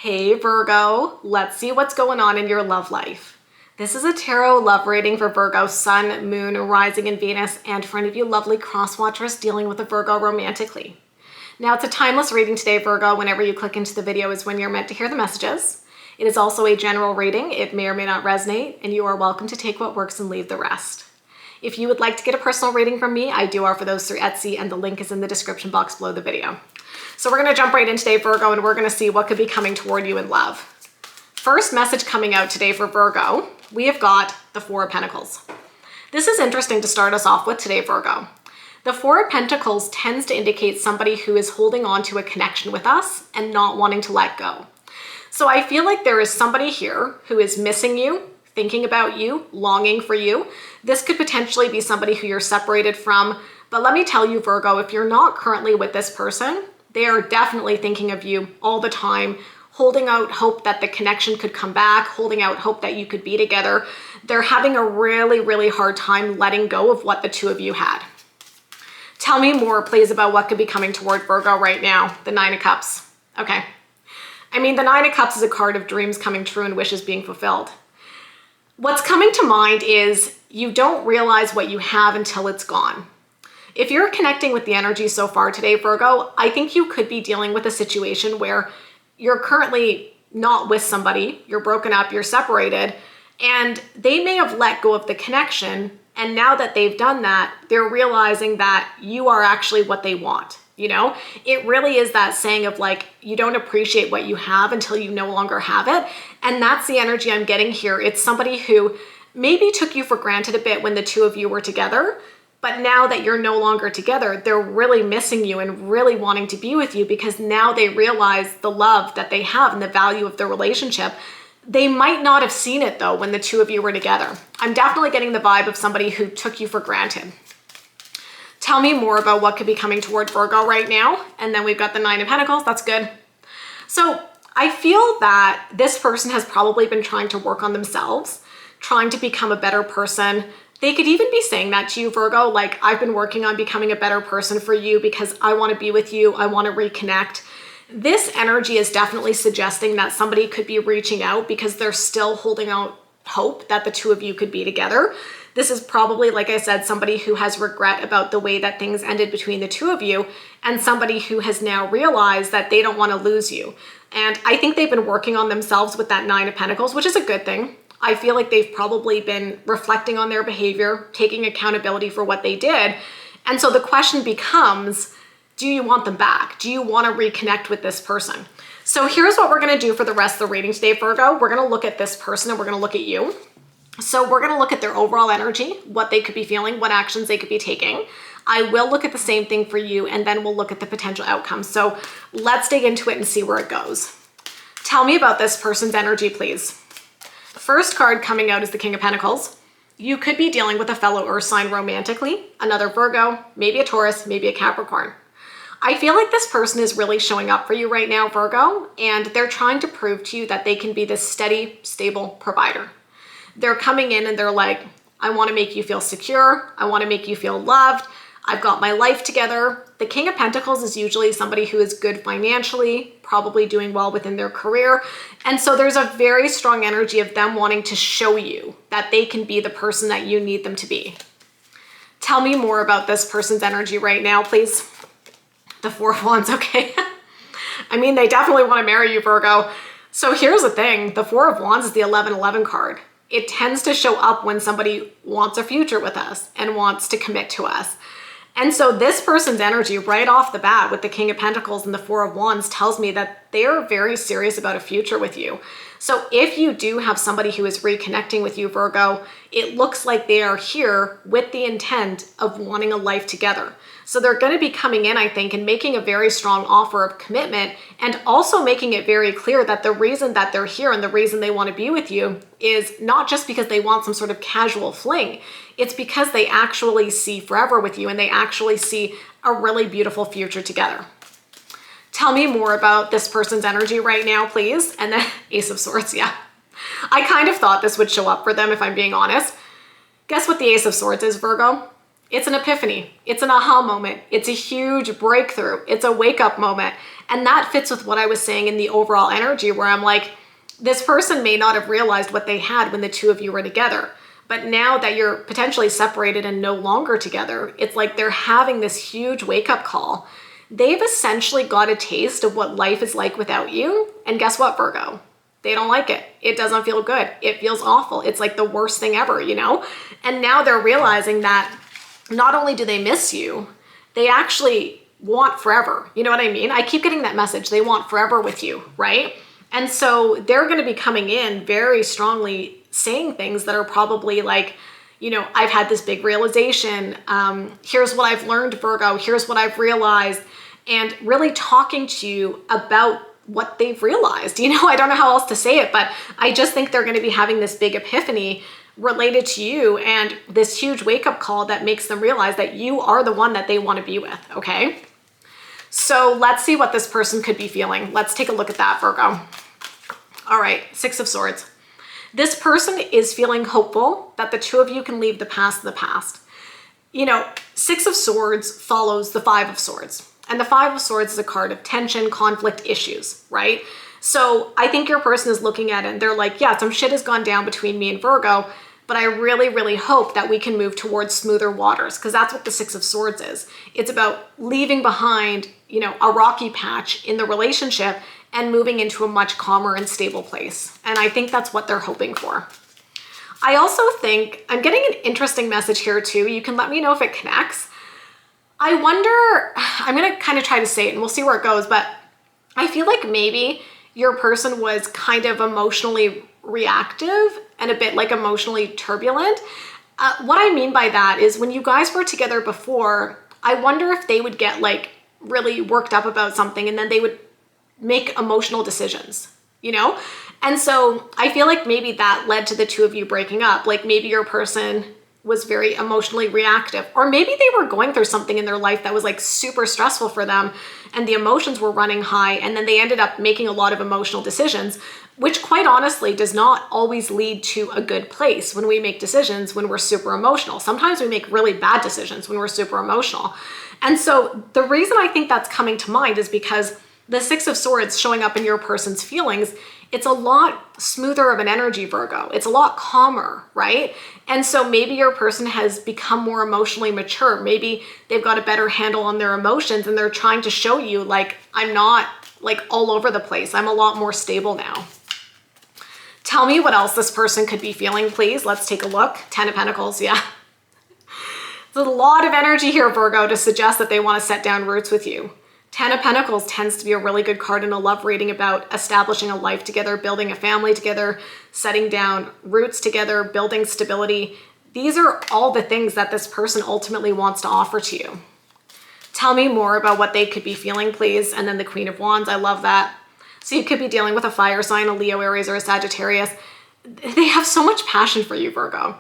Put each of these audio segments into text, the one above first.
Hey Virgo, let's see what's going on in your love life. This is a tarot love reading for Virgo, Sun, Moon, Rising, and Venus, and for any of you lovely cross-watchers dealing with a Virgo romantically. Now, it's a timeless reading today, Virgo. Whenever you click into the video is when you're meant to hear the messages. It is also a general reading. It may or may not resonate, and you are welcome to take what works and leave the rest. If you would like to get a personal reading from me, I do offer those through Etsy, and the link is in the description box below the video. So we're going to jump right in today, Virgo, and we're going to see what could be coming toward you in love. First message coming out today for Virgo, we have got the Four of Pentacles. This is interesting to start us off with today, Virgo. The Four of Pentacles tends to indicate somebody who is holding on to a connection with us and not wanting to let go. So I feel like there is somebody here who is missing you, thinking about you, longing for you. This could potentially be somebody who you're separated from. But let me tell you, Virgo, if you're not currently with this person, they are definitely thinking of you all the time, holding out hope that the connection could come back, holding out hope that you could be together. They're having a really, really hard time letting go of what the two of you had. Tell me more, please, about what could be coming toward Virgo right now. The Nine of Cups. Okay. I mean, the Nine of Cups is a card of dreams coming true and wishes being fulfilled. What's coming to mind is you don't realize what you have until it's gone. If you're connecting with the energy so far today, Virgo, I think you could be dealing with a situation where you're currently not with somebody, you're broken up, you're separated, and they may have let go of the connection. And now that they've done that, they're realizing that you are actually what they want. You know, it really is that saying of like, you don't appreciate what you have until you no longer have it. And that's the energy I'm getting here. It's somebody who maybe took you for granted a bit when the two of you were together. But now that you're no longer together, they're really missing you and really wanting to be with you because now they realize the love that they have and the value of the relationship. They might not have seen it though when the two of you were together. I'm definitely getting the vibe of somebody who took you for granted. Tell me more about what could be coming toward Virgo right now. And then we've got the Nine of Pentacles. That's good. So I feel that this person has probably been trying to work on themselves, trying to become a better person. They could even be saying that to you, Virgo, like, I've been working on becoming a better person for you because I want to be with you. I want to reconnect. This energy is definitely suggesting that somebody could be reaching out because they're still holding out hope that the two of you could be together. This is probably, like I said, somebody who has regret about the way that things ended between the two of you and somebody who has now realized that they don't want to lose you. And I think they've been working on themselves with that Nine of Pentacles, which is a good thing. I feel like they've probably been reflecting on their behavior, taking accountability for what they did. And so the question becomes, do you want them back? Do you want to reconnect with this person? So here's what we're going to do for the rest of the reading today, Virgo. We're going to look at this person and we're going to look at you. So we're going to look at their overall energy, what they could be feeling, what actions they could be taking. I will look at the same thing for you, and then we'll look at the potential outcomes. So let's dig into it and see where it goes. Tell me about this person's energy, please. The first card coming out is the King of Pentacles. You could be dealing with a fellow earth sign romantically, another Virgo, maybe a Taurus, maybe a Capricorn. I feel like this person is really showing up for you right now, Virgo, and they're trying to prove to you that they can be this steady, stable provider. They're coming in and they're like, I want to make you feel secure. I want to make you feel loved. I've got my life together. The King of Pentacles is usually somebody who is good financially, probably doing well within their career. And so there's a very strong energy of them wanting to show you that they can be the person that you need them to be. Tell me more about this person's energy right now, please. The Four of Wands, okay. I mean, they definitely want to marry you, Virgo. So here's the thing. The Four of Wands is the 11-11 card. It tends to show up when somebody wants a future with us and wants to commit to us. And so this person's energy right off the bat with the King of Pentacles and the Four of Wands tells me that they're very serious about a future with you. So if you do have somebody who is reconnecting with you, Virgo, it looks like they are here with the intent of wanting a life together. So they're going to be coming in, I think, and making a very strong offer of commitment and also making it very clear that the reason that they're here and the reason they want to be with you is not just because they want some sort of casual fling. It's because they actually see forever with you and they actually see a really beautiful future together. Tell me more about this person's energy right now, please. And then Ace of Swords, yeah. I kind of thought this would show up for them if I'm being honest. Guess what the Ace of Swords is, Virgo? It's an epiphany. It's an aha moment. It's a huge breakthrough. It's a wake up moment. And that fits with what I was saying in the overall energy where I'm like, this person may not have realized what they had when the two of you were together. But now that you're potentially separated and no longer together, it's like they're having this huge wake up call. They've essentially got a taste of what life is like without you. And guess what, Virgo? They don't like it. It doesn't feel good. It feels awful. It's like the worst thing ever, you know? And now they're realizing that not only do they miss you, they actually want forever. You know what I mean? I keep getting that message. They want forever with you, right? And so they're going to be coming in very strongly saying things that are probably like, you know, I've had this big realization. Here's what I've learned, Virgo. Here's what I've realized. And really talking to you about what they've realized. You know, I don't know how else to say it, but I just think they're going to be having this big epiphany related to you and this huge wake-up call that makes them realize that you are the one that they want to be with, okay? So let's see what this person could be feeling. Let's take a look at that, Virgo. All right, Six of Swords. This person is feeling hopeful that the two of you can leave the past in the past. You know, Six of Swords follows the Five of Swords. And the Five of Swords is a card of tension, conflict, issues, right? So I think your person is looking at it and they're like, yeah, some shit has gone down between me and Virgo, but I really, really hope that we can move towards smoother waters, because that's what the Six of Swords is. It's about leaving behind, you know, a rocky patch in the relationship and moving into a much calmer and stable place. And I think that's what they're hoping for. I also think, I'm getting an interesting message here too. You can let me know if it connects. I wonder, I'm going to kind of try to say it and we'll see where it goes, but I feel like maybe your person was kind of emotionally reactive and a bit like emotionally turbulent. What I mean by that is when you guys were together before, I wonder if they would get like really worked up about something and then they would make emotional decisions, you know? And so I feel like maybe that led to the two of you breaking up. Like maybe your person was very emotionally reactive, or maybe they were going through something in their life that was like super stressful for them and the emotions were running high, and then they ended up making a lot of emotional decisions, which quite honestly does not always lead to a good place when we make decisions when we're super emotional. Sometimes we make really bad decisions when we're super emotional. And so the reason I think that's coming to mind is because the Six of Swords showing up in your person's feelings, it's a lot smoother of an energy, Virgo. It's a lot calmer, right? And so maybe your person has become more emotionally mature. Maybe they've got a better handle on their emotions and they're trying to show you like, I'm not like all over the place. I'm a lot more stable now. Tell me what else this person could be feeling, please. Let's take a look. 10 of Pentacles, yeah. There's a lot of energy here, Virgo, to suggest that they want to set down roots with you. 10 of Pentacles tends to be a really good card in a love reading about establishing a life together, building a family together, setting down roots together, building stability. These are all the things that this person ultimately wants to offer to you. Tell me more about what they could be feeling, please. And then the Queen of Wands, I love that. So you could be dealing with a fire sign, a Leo, Aries, or a Sagittarius. They have so much passion for you, Virgo.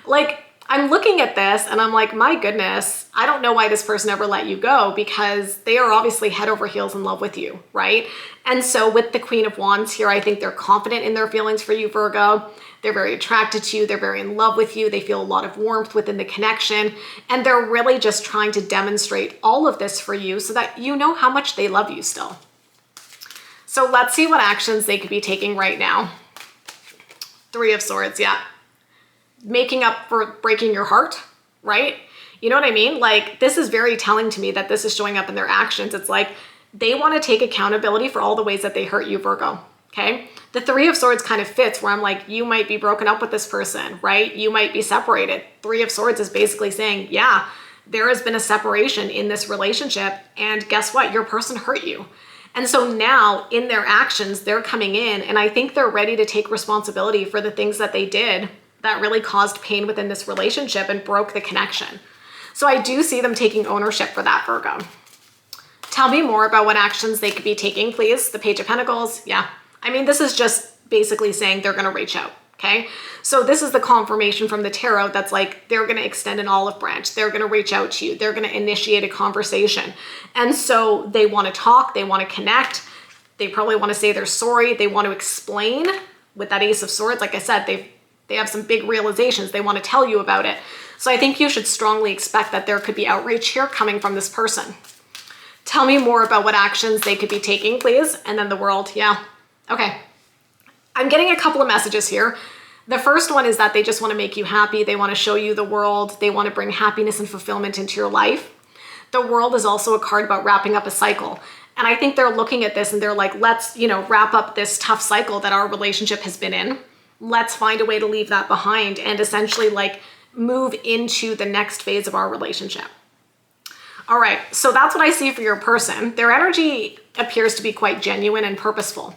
Like, I'm looking at this and I'm like, my goodness, I don't know why this person ever let you go, because they are obviously head over heels in love with you, right? And so with the Queen of Wands here, I think they're confident in their feelings for you, Virgo. They're very attracted to you. They're very in love with you. They feel a lot of warmth within the connection. And they're really just trying to demonstrate all of this for you so that you know how much they love you still. So let's see what actions they could be taking right now. Three of Swords, yeah. Making up for breaking your heart, right? You know what I mean? Like, this is very telling to me that this is showing up in their actions. It's like they want to take accountability for all the ways that they hurt you, Virgo, okay? The Three of Swords kind of fits where I'm like, you might be broken up with this person, right? You might be separated. Three of Swords is basically saying, yeah, there has been a separation in this relationship, and guess what? Your person hurt you. And so now in their actions, they're coming in and I think they're ready to take responsibility for the things that they did that really caused pain within this relationship and broke the connection. So I do see them taking ownership for that, Virgo. Tell me more about what actions they could be taking, please. The Page of Pentacles, yeah. I mean, this is just basically saying they're gonna reach out, okay? So this is the confirmation from the tarot that's like, they're gonna extend an olive branch. They're gonna reach out to you. They're gonna initiate a conversation. And so they wanna talk, they wanna connect. They probably wanna say they're sorry. They want to explain with that Ace of Swords. Like I said, they've They have some big realizations. They want to tell you about it. So I think you should strongly expect that there could be outreach here coming from this person. Tell me more about what actions they could be taking, please. And then the world, yeah. Okay. I'm getting a couple of messages here. The first one is that they just want to make you happy. They want to show you the world. They want to bring happiness and fulfillment into your life. The world is also a card about wrapping up a cycle. And I think they're looking at this and they're like, let's, wrap up this tough cycle that our relationship has been in. Let's find a way to leave that behind and essentially like move into the next phase of our relationship. All right, so that's what I see for your person. Their energy appears to be quite genuine and purposeful.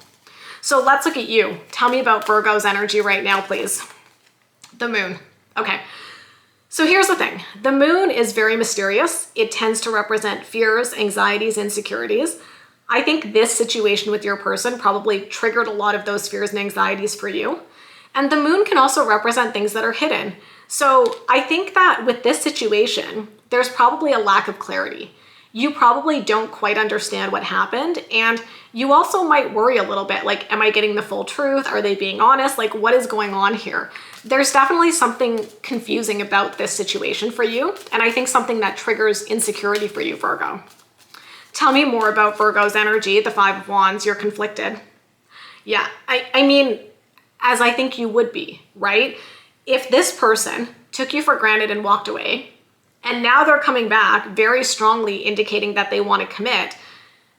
So let's look at you. Tell me about Virgo's energy right now, please. The moon. Okay. So here's the thing. The moon is very mysterious. It tends to represent fears, anxieties, insecurities. I think this situation with your person probably triggered a lot of those fears and anxieties for you. And the moon can also represent things that are hidden. So I think that with this situation, there's probably a lack of clarity. You probably don't quite understand what happened. And you also might worry a little bit, like, am I getting the full truth? Are they being honest? Like, what is going on here? There's definitely something confusing about this situation for you. And I think something that triggers insecurity for you, Virgo. Tell me more about Virgo's energy, the Five of Wands. You're conflicted. Yeah, I mean, as I think you would be, right? If this person took you for granted and walked away, and now they're coming back very strongly indicating that they want to commit,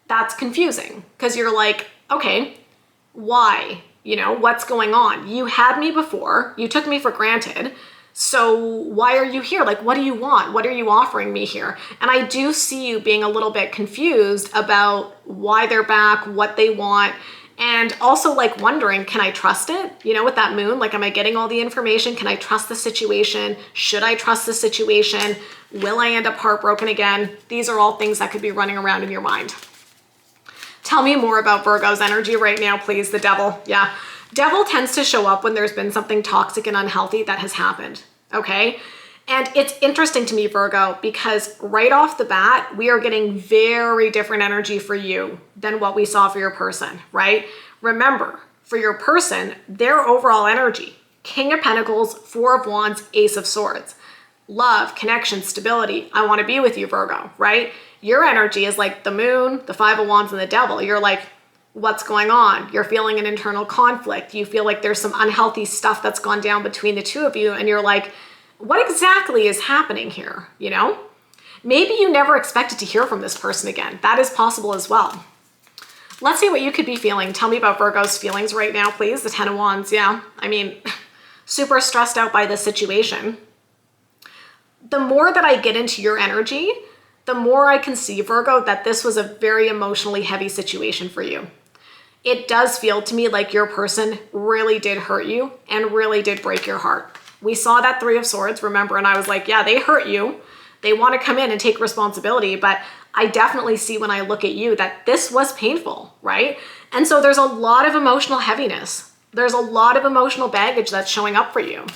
that's confusing because you're like, okay, why? What's going on? You had me before, you took me for granted. So why are you here? Like, what do you want? What are you offering me here? And I do see you being a little bit confused about why they're back, what they want. And also like wondering, can I trust it? With that moon, like, am I getting all the information? Can I trust the situation? Should I trust the situation? Will I end up heartbroken again? These are all things that could be running around in your mind. Tell me more about Virgo's energy right now, please. The Devil. Yeah. Devil tends to show up when there's been something toxic and unhealthy that has happened. Okay. And it's interesting to me, Virgo, because right off the bat, we are getting very different energy for you than what we saw for your person, right? Remember, for your person, their overall energy, King of Pentacles, Four of Wands, Ace of Swords, love, connection, stability. I want to be with you, Virgo, right? Your energy is like the moon, the Five of Wands, and the Devil. You're like, what's going on? You're feeling an internal conflict. You feel like there's some unhealthy stuff that's gone down between the two of you. And you're like, what exactly is happening here? Maybe you never expected to hear from this person again. That is possible as well. Let's see what you could be feeling. Tell me about Virgo's feelings right now, please. The Ten of Wands. Yeah. I mean, super stressed out by this situation. The more that I get into your energy, the more I can see, Virgo, that this was a very emotionally heavy situation for you. It does feel to me like your person really did hurt you and really did break your heart. We saw that Three of Swords, remember, and I was like, yeah, they hurt you. They want to come in and take responsibility, but I definitely see when I look at you that this was painful, right? And so there's a lot of emotional heaviness. There's a lot of emotional baggage that's showing up for you.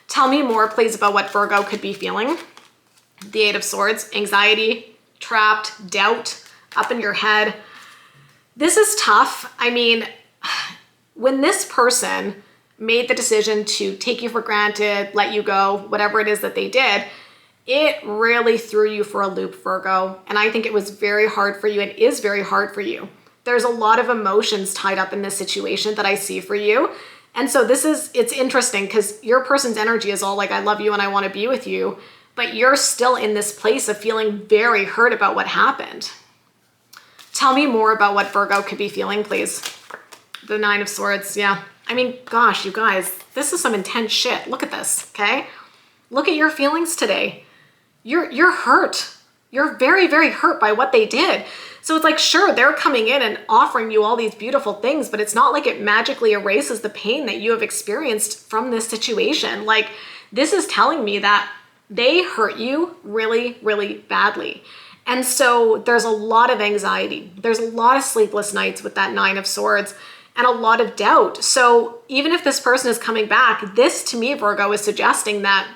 Tell me more, please, about what Virgo could be feeling. The Eight of Swords, anxiety, trapped, doubt, up in your head. This is tough. I mean, when this person made the decision to take you for granted, let you go, whatever it is that they did, it really threw you for a loop, Virgo. And I think it was very hard for you and is very hard for you. There's a lot of emotions tied up in this situation that I see for you. And so it's interesting because your person's energy is all like, I love you and I want to be with you, but you're still in this place of feeling very hurt about what happened. Tell me more about what Virgo could be feeling, please. The Nine of Swords, yeah. I mean, gosh, you guys, this is some intense shit. Look at this, okay? Look at your feelings today. You're hurt. You're very, very hurt by what they did. So it's like, sure, they're coming in and offering you all these beautiful things, but it's not like it magically erases the pain that you have experienced from this situation. Like, this is telling me that they hurt you really, really badly. And so there's a lot of anxiety. There's a lot of sleepless nights with that Nine of Swords and a lot of doubt. So even if this person is coming back, this to me, Virgo, is suggesting that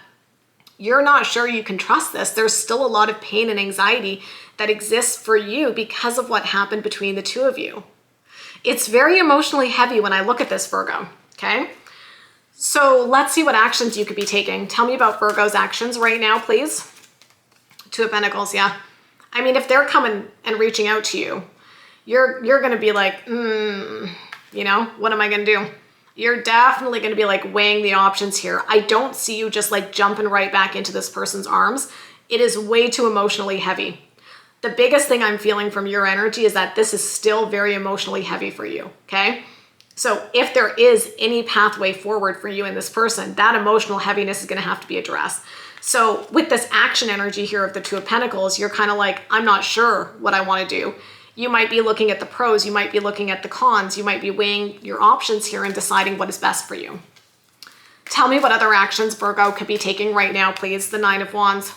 you're not sure you can trust this. There's still a lot of pain and anxiety that exists for you because of what happened between the two of you. It's very emotionally heavy when I look at this, Virgo, okay? So let's see what actions you could be taking. Tell me about Virgo's actions right now, please. Two of Pentacles, yeah. I mean, if they're coming and reaching out to you, you're going to be like, you know, what am I going to do? You're definitely going to be like weighing the options here. I don't see you just like jumping right back into this person's arms. It is way too emotionally heavy. The biggest thing I'm feeling from your energy is that this is still very emotionally heavy for you, okay? So if there is any pathway forward for you and this person, that emotional heaviness is going to have to be addressed. So with this action energy here of the Two of Pentacles, you're kind of like, I'm not sure what I want to do. You might be looking at the pros, you might be looking at the cons, you might be weighing your options here and deciding what is best for you. Tell me what other actions Virgo could be taking right now, please. The Nine of Wands.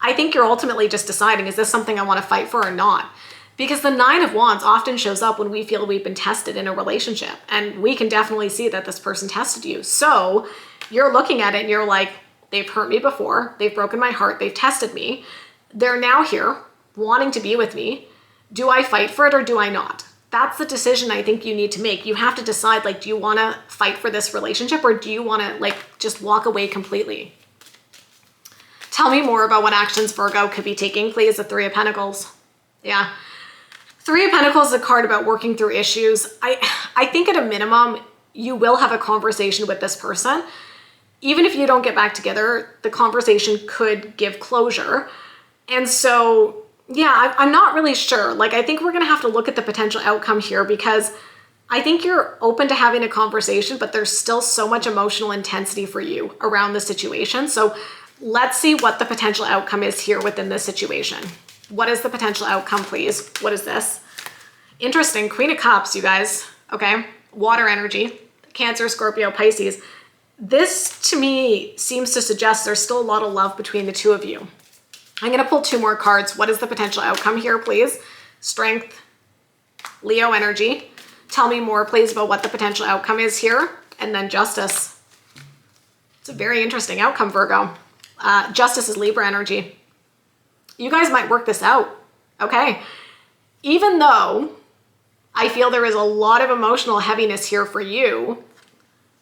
I think you're ultimately just deciding, is this something I want to fight for or not? Because the Nine of Wands often shows up when we feel we've been tested in a relationship. And we can definitely see that this person tested you. So you're looking at it and you're like, they've hurt me before. They've broken my heart. They've tested me. They're now here wanting to be with me. Do I fight for it or do I not? That's the decision I think you need to make. You have to decide, like, do you want to fight for this relationship or do you want to like just walk away completely? Tell me more about what actions Virgo could be taking, please. The Three of Pentacles. Yeah. Three of Pentacles is a card about working through issues. I think at a minimum, you will have a conversation with this person. Even if you don't get back together, the conversation could give closure. And so, yeah, I'm not really sure. Like, I think we're going to have to look at the potential outcome here because I think you're open to having a conversation, but there's still so much emotional intensity for you around the situation. So let's see what the potential outcome is here within this situation. What is the potential outcome, please? What is this? Interesting. Queen of Cups, you guys. Okay. Water energy. Cancer, Scorpio, Pisces. This, to me, seems to suggest there's still a lot of love between the two of you. I'm going to pull two more cards. What is the potential outcome here, please? Strength, Leo energy. Tell me more, please, about what the potential outcome is here. And then Justice. It's a very interesting outcome, Virgo. Justice is Libra energy. You guys might work this out, okay? Even though I feel there is a lot of emotional heaviness here for you,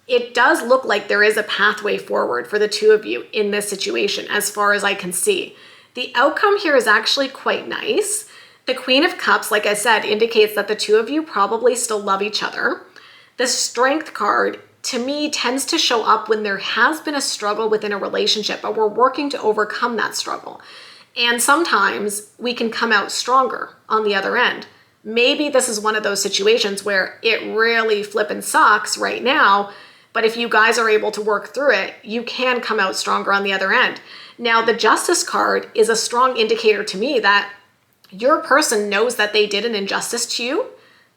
it does look like there is a pathway forward for the two of you in this situation, as far as I can see. The outcome here is actually quite nice. The Queen of Cups, like I said, indicates that the two of you probably still love each other. The Strength card, to me, tends to show up when there has been a struggle within a relationship, but we're working to overcome that struggle. And sometimes we can come out stronger on the other end. Maybe this is one of those situations where it really flippin' sucks right now, but if you guys are able to work through it, you can come out stronger on the other end. Now, the Justice card is a strong indicator to me that your person knows that they did an injustice to you,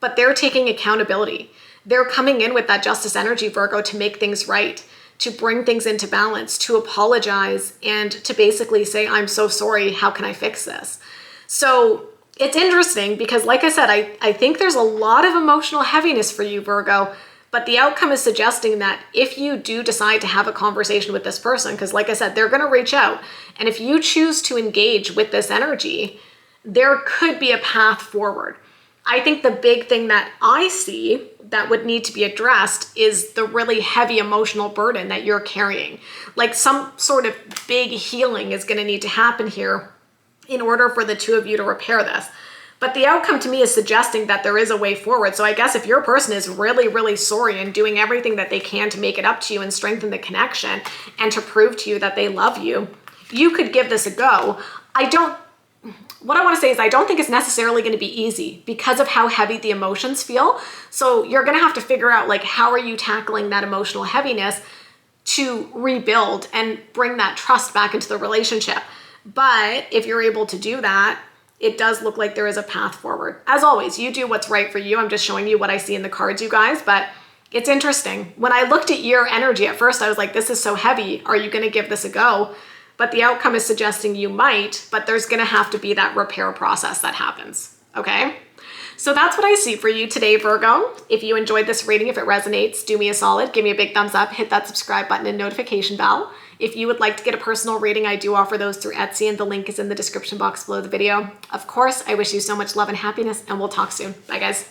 but they're taking accountability. They're coming in with that Justice energy, Virgo, to make things right, to bring things into balance, to apologize, and to basically say, I'm so sorry, how can I fix this? So it's interesting because, like I said, I think there's a lot of emotional heaviness for you, Virgo, but the outcome is suggesting that if you do decide to have a conversation with this person, because like I said, they're going to reach out, and if you choose to engage with this energy, there could be a path forward. I think the big thing that I see that would need to be addressed is the really heavy emotional burden that you're carrying. Like some sort of big healing is going to need to happen here in order for the two of you to repair this. But the outcome to me is suggesting that there is a way forward. So I guess if your person is really, really sorry and doing everything that they can to make it up to you and strengthen the connection and to prove to you that they love you, you could give this a go. What I want to say is I don't think it's necessarily going to be easy because of how heavy the emotions feel. So you're going to have to figure out, like, how are you tackling that emotional heaviness to rebuild and bring that trust back into the relationship. But if you're able to do that, it does look like there is a path forward. As always, you do what's right for you. I'm just showing you what I see in the cards, you guys, but it's interesting. When I looked at your energy at first, I was like, this is so heavy. Are you going to give this a go? But the outcome is suggesting you might, but there's going to have to be that repair process that happens. Okay? So that's what I see for you today, Virgo. If you enjoyed this reading, if it resonates, do me a solid. Give me a big thumbs up. Hit that subscribe button and notification bell. If you would like to get a personal reading, I do offer those through Etsy, and the link is in the description box below the video. Of course, I wish you so much love and happiness, and we'll talk soon. Bye, guys.